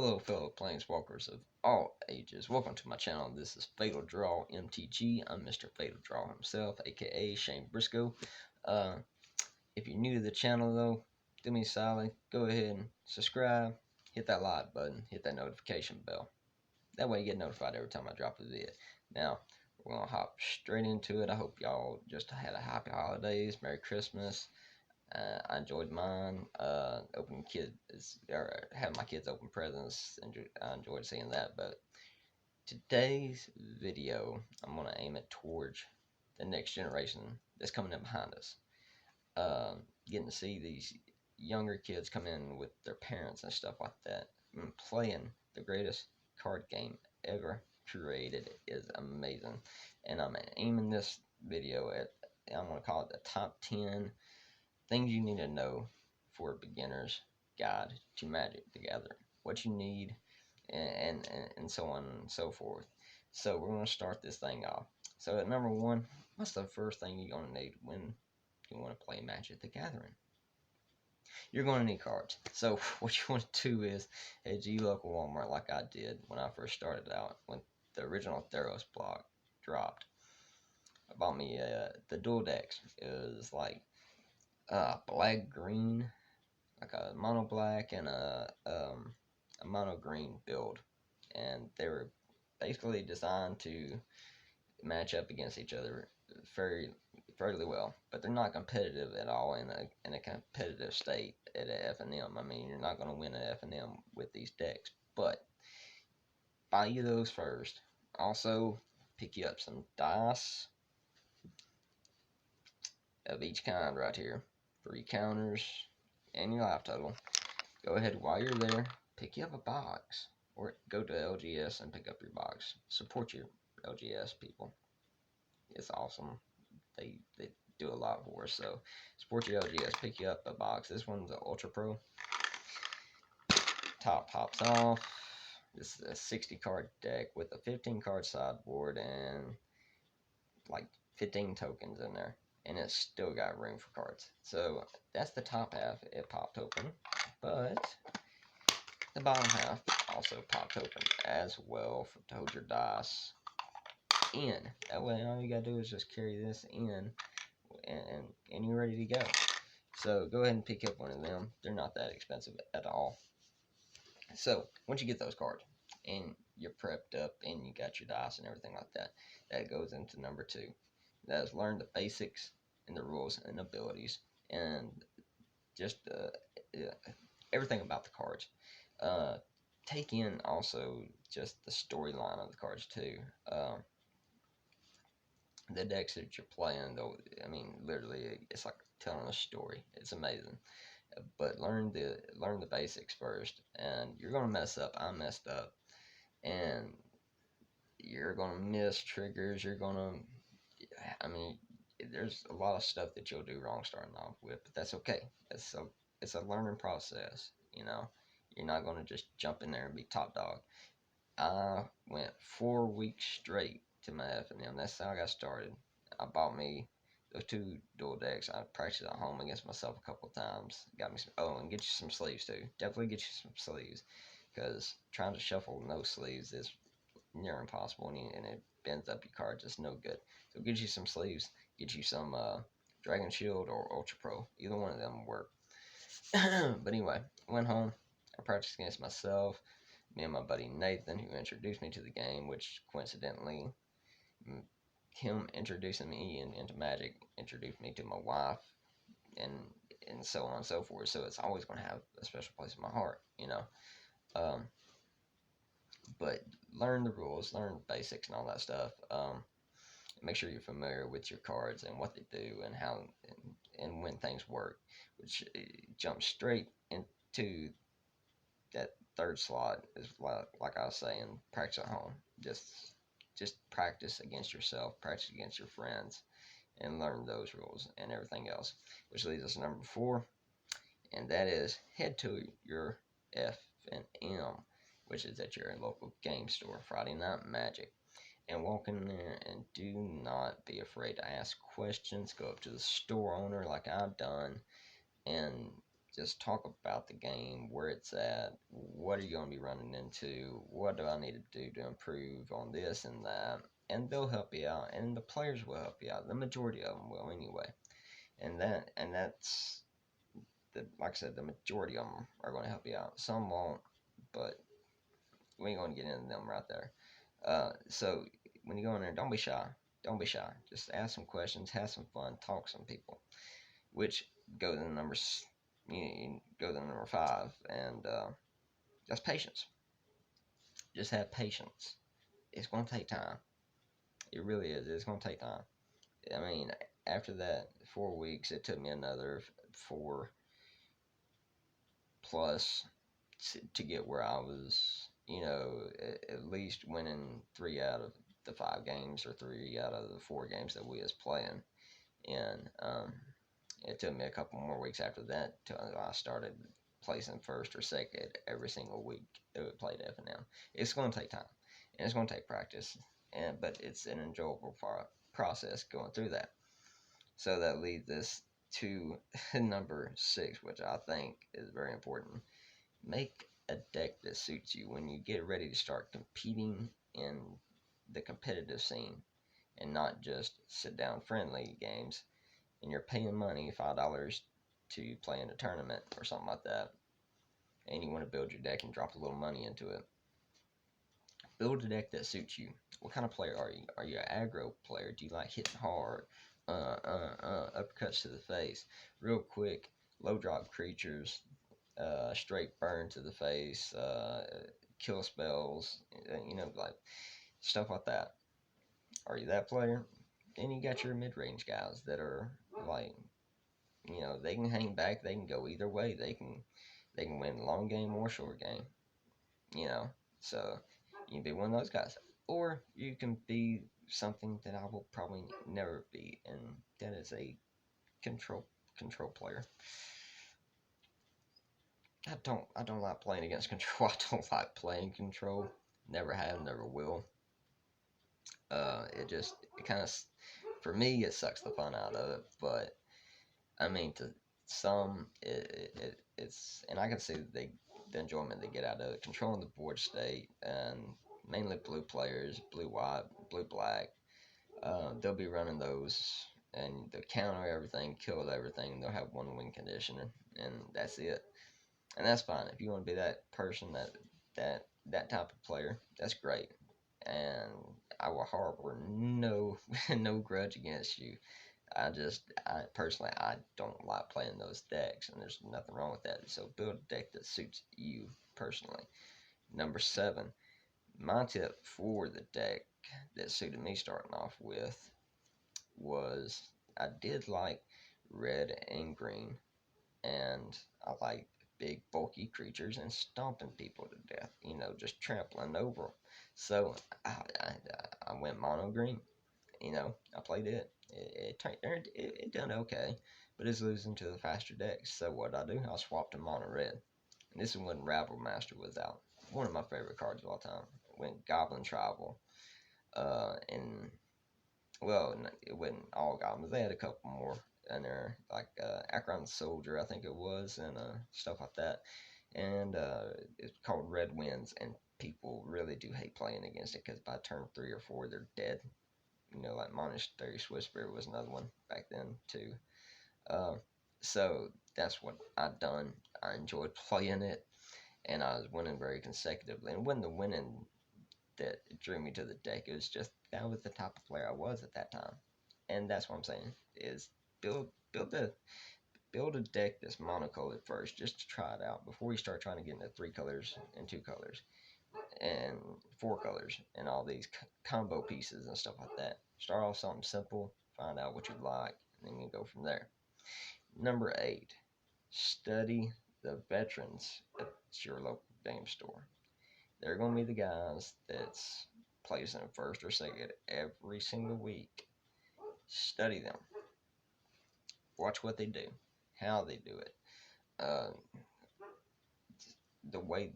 Hello, fellow planeswalkers of all ages. Welcome to my channel. This is Fatal Draw MTG. I'm Mr. Fatal Draw himself, aka Shane Briscoe. If you're new to the channel, though, do me a solid. Go ahead and subscribe, hit that like button, hit that notification bell. That way you get notified every time I drop a vid. Now, we're going to hop straight into it. I hope y'all just had a happy holidays, Merry Christmas. I enjoyed mine. Opening kids or having my kids open presents. I enjoyed seeing that. But today's video, I'm gonna aim it towards the next generation that's coming in behind us. Getting to see these younger kids come in with their parents and stuff like that, and playing the greatest card game ever created is amazing. And I'm aiming this video at, I'm gonna call it the top 10 things you need to know for a beginner's guide to Magic the Gathering. What you need, and so on and so forth. So we're going to start this thing off. So at number one, what's the first thing you're going to need when you want to play Magic the Gathering? You're going to need cards. So what you want to do is head to your local Walmart like I did when I first started out, when the original Theros block dropped. I bought me the dual decks. It was like black green, like a mono black and a mono green build, and they were basically designed to match up against each other fairly well, but they're not competitive at all in a competitive state at a F&M. I mean, you're not going to win an F&M with these decks, but buy you those first. Also, pick you up some dice of each kind right here for your counters and your life total. Go ahead while you're there, pick you up a box, or go to LGS and pick up your box. Support your LGS people. It's awesome. They do a lot for us. So support your LGS. Pick you up a box. This one's an Ultra Pro. Top pops off. This is a 60 card deck with a 15 card sideboard and like 15 tokens in there, and it's still got room for cards. So that's the top half. It popped open, but the bottom half also popped open as well to hold your dice in. That way all you gotta do is just carry this in, and you're ready to go. So go ahead and pick up one of them. They're not that expensive at all. So once you get those cards and you're prepped up and you got your dice and everything like that, that goes into number two. That is learn the basics and the rules and abilities and just everything about the cards. Take in also just the storyline of the cards too. The decks that you're playing, though, I mean, literally, it's like telling a story. It's amazing. But learn the basics first, and you're gonna mess up. I messed up, and you're gonna miss triggers. I mean, there's a lot of stuff that you'll do wrong starting off with, but that's okay. It's a learning process. You're not gonna just jump in there and be top dog. I went 4 weeks straight to my F&M. That's how I got started. I bought me those two dual decks. I practiced at home against myself a couple of times. Got me some. Oh, and get you some sleeves too. Definitely get you some sleeves, because trying to shuffle no sleeves is near impossible, and it bends up your cards. It's no good. So get you some sleeves. Get you some Dragon Shield or Ultra Pro. Either one of them will work. But anyway, went home. I practiced against myself. Me and my buddy Nathan, who introduced me to the game, which coincidentally, him introducing me into Magic introduced me to my wife, and so on and so forth. So it's always going to have a special place in my heart, But learn the rules, learn the basics and all that stuff. Make sure you're familiar with your cards and what they do and how and when things work, which jumps straight into that third slot is like I was saying, practice at home. Just practice against yourself, practice against your friends, and learn those rules and everything else. Which leads us to number 4, and that is head to your F&M, which is at your local game store, Friday Night Magic. And walk in there and do not be afraid to ask questions. Go up to the store owner like I've done and just talk about the game, where it's at, what are you going to be running into, what do I need to do to improve on this and that, and they'll help you out, and the players will help you out. The majority of them will anyway, and that's like I said, the majority of them are going to help you out. Some won't, but we ain't going to get into them right there. So when you go in there, don't be shy. Don't be shy. Just ask some questions, have some fun, talk to some people. Which go to the numbers. You go to the number 5, and that's patience. Just have patience. It's going to take time. It really is. It's going to take time. I mean, after that 4 weeks, it took me another 4 plus to get where I was, at least winning 3 out of the 5 games, or 3 out of the 4 games that we was playing. And it took me a couple more weeks after that till I started placing first or second every single week that we played F&M. It's going to take time, and it's going to take practice, but it's an enjoyable process going through that. So that leads us to number 6, which I think is very important. Make a deck that suits you when you get ready to start competing in the competitive scene, and not just sit down friendly games, and you're paying money, $5, to play in a tournament or something like that, and you want to build your deck and drop a little money into it. Build a deck that suits you. What kind of player are you? Are you an aggro player? Do you like hitting hard, uppercuts to the face, real quick, low drop creatures, straight burn to the face, kill spells, like stuff like that? Are you that player? Then you got your mid-range guys that are like, they can hang back, they can go either way. They can win long game or short game. So you can be one of those guys, or you can be something that I will probably never be, and that is a control player. I don't like playing against control. I don't like playing control. Never have, never will. It kind of, for me, it sucks the fun out of it. But I mean, to some, it's, and I can see the enjoyment they get out of it, controlling the board state, and mainly blue players, blue white, blue black. They'll be running those, and they'll counter everything, kill everything. And they'll have one win condition, and that's it. And that's fine. If you want to be that person, that type of player, that's great. And I will harbor no no grudge against you. I personally, I don't like playing those decks, and there's nothing wrong with that. So build a deck that suits you personally. Number 7, my tip for the deck that suited me starting off with was, I did like red and green, and I like big bulky creatures and stomping people to death, just trampling over them. So I went mono green. I played it. It done okay, but it's losing to the faster decks. So what I do? I swapped to mono red. And this is when Rabble Master was out. One of my favorite cards of all time. Went Goblin Tribal. And well, it wasn't all goblins. They had a couple more in there, like Akron the Soldier, I think it was, and stuff like that. And it's called Red Winds, and people really do hate playing against it because by turn 3 or 4, they're dead. Like Monastery Whisperer was another one back then too. Uh, so that's what I done. I enjoyed playing it, and I was winning very consecutively. And when the winning that drew me to the deck, it was just that was the type of player I was at that time, and that's what I'm saying is build a deck that's monocolored first, just to try it out before you start trying to get into 3 colors and 2 colors and 4 colors and all these combo pieces and stuff like that. Start off something simple, find out what you like, and then you go from there. Number 8, study the veterans at your local game store. They're going to be the guys that's placing first or second every single week. Study them. Watch what they do, how they do it, uh, the way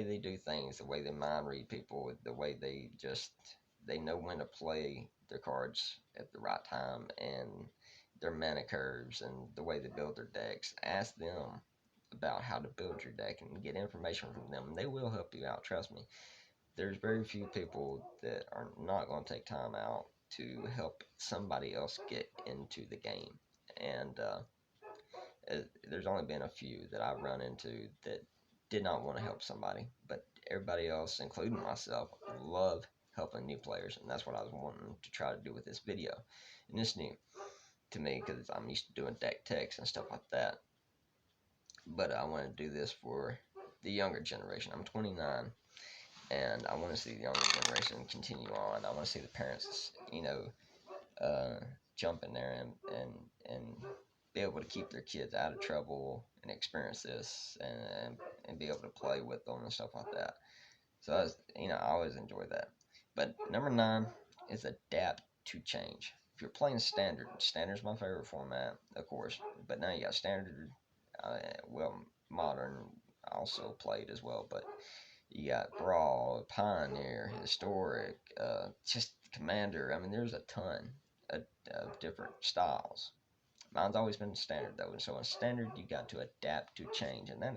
they do things, the way they mind read people, the way they know when to play their cards at the right time, and their mana curves, and the way they build their decks. Ask them about how to build your deck and get information from them. They will help you out, trust me. There's very few people that are not going to take time out to help somebody else get into the game. And there's only been a few that I've run into that did not want to help somebody, but everybody else, including myself, love helping new players, and that's what I was wanting to try to do with this video. And it's new to me because I'm used to doing deck techs and stuff like that, but I want to do this for the younger generation. I'm 29, and I want to see the younger generation continue on. I want to see the parents, jump in there and be able to keep their kids out of trouble and experience this and be able to play with them and stuff like that. So I always enjoy that. But number 9 is adapt to change. If you're playing standard, standard's my favorite format, of course. But now you got standard, modern also played as well. But you got Brawl, Pioneer, Historic, just Commander. I mean, there's a ton of different styles. Mine's always been standard though, and so in standard you got to adapt to change, and that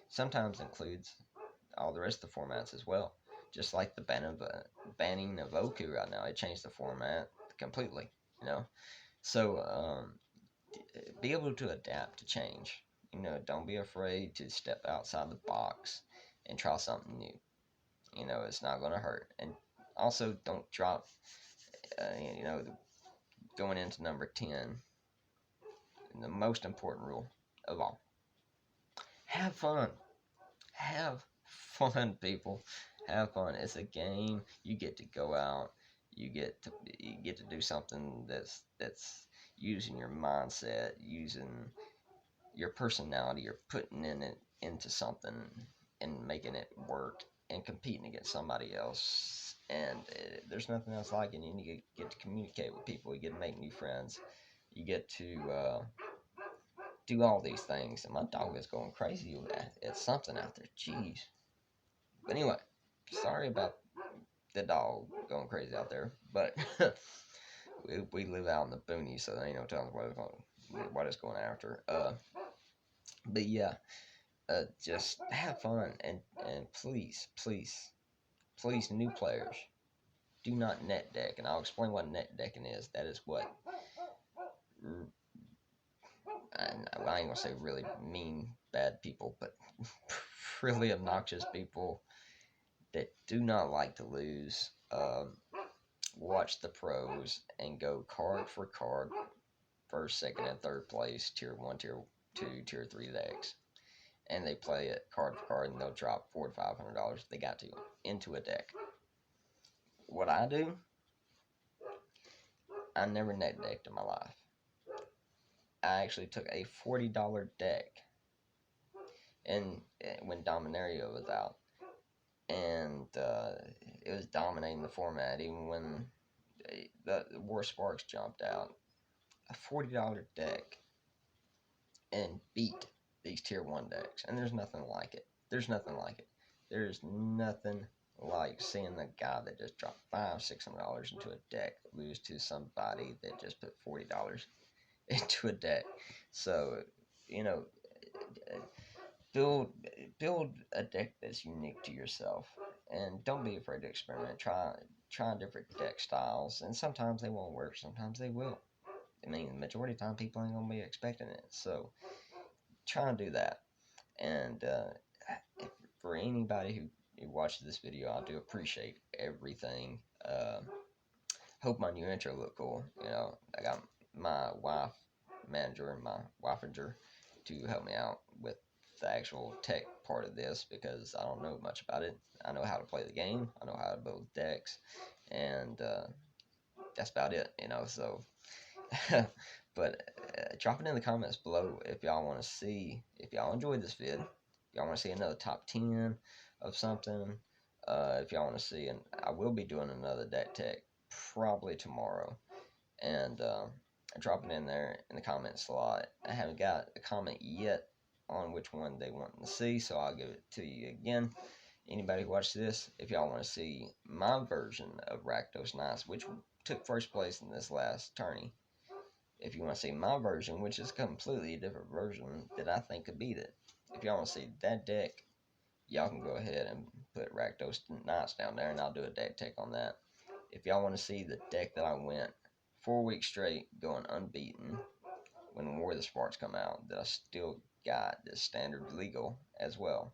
sometimes includes all the rest of the formats as well. Just like the banning of Oku right now, it changed the format completely. So be able to adapt to change. Don't be afraid to step outside the box and try something new. It's not going to hurt. And also, don't drop. Going into number 10, the most important rule of all: have fun. Have fun, people. Have fun. It's a game. You get to go out. You get to do something that's using your mindset, using your personality. You're putting it into something and making it work and competing against somebody else. And there's nothing else like it. And you get to communicate with people. You get to make new friends. You get to do all these things. And my dog is going crazy with that. It's something out there. Jeez. But anyway, sorry about the dog going crazy out there. But we live out in the boonies, so there ain't no telling what it's going after. But yeah, just have fun and please, new players, do not net deck. And I'll explain what net decking is. That is what I ain't gonna say really mean bad people, but really obnoxious people that do not like to lose. Watch the pros and go card for card, first, second, and third place, tier 1, tier 2, tier 3 decks. And they play it card for card, and they'll drop $400 to $500 if they got to into a deck. What I do, I never net decked in my life. I actually took a $40 deck, and when Dominaria was out, and it was dominating the format even when the War Sparks jumped out. A $40 deck and beat these tier 1 decks, and there's nothing like it. There's nothing like seeing the guy that just dropped $500-$600 into a deck lose to somebody that just put $40 into a deck. So build a deck that's unique to yourself, and don't be afraid to experiment. Try different deck styles, and sometimes they won't work, sometimes they will. I mean, the majority of the time people ain't gonna be expecting it, so try and do that. And for anybody who watches this video, I do appreciate everything. Hope my new intro look cool. I got my wife manager and my wifeinger to help me out with the actual tech part of this, because I don't know much about it. I know how to play the game, I know how to build decks, and that's about it, so but drop it in the comments below if y'all want to see, if y'all enjoyed this vid, if y'all want to see another top 10 of something, if y'all want to see, and I will be doing another deck tech probably tomorrow, and drop it in there in the comment slot. I haven't got a comment yet on which one they want to see, so I'll give it to you again. Anybody who watched this, if y'all want to see my version of Rakdos Knights, which took first place in this last tourney, if you want to see my version, which is a completely different version that I think could beat it, if y'all want to see that deck, y'all can go ahead and put Rakdos Knights down there, and I'll do a deck tech on that. If y'all want to see the deck that I went 4 weeks straight going unbeaten when War of the Sparks come out, that I still got the standard legal as well.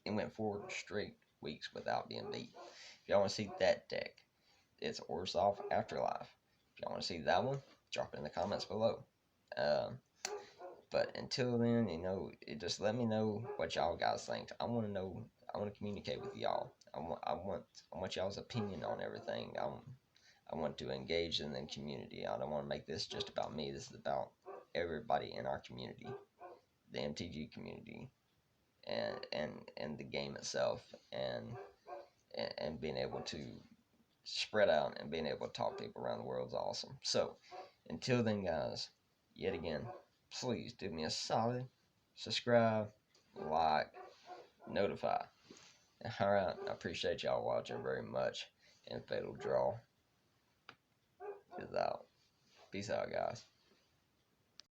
It went 4 straight weeks without being beat. If y'all want to see that deck, it's Orzhov Afterlife. If y'all want to see that one, drop it in the comments below. But until then, just let me know what y'all guys think. I want to know. I want to communicate with y'all. I want y'all's opinion on everything. I want to engage in the community. I don't want to make this just about me. This is about everybody in our community, the MTG community, and the game itself, and being able to spread out and being able to talk to people around the world is awesome. So, until then, guys, yet again, please do me a solid, subscribe, like, notify. Alright, I appreciate y'all watching very much, and Fatal Draw is out. Peace out, guys.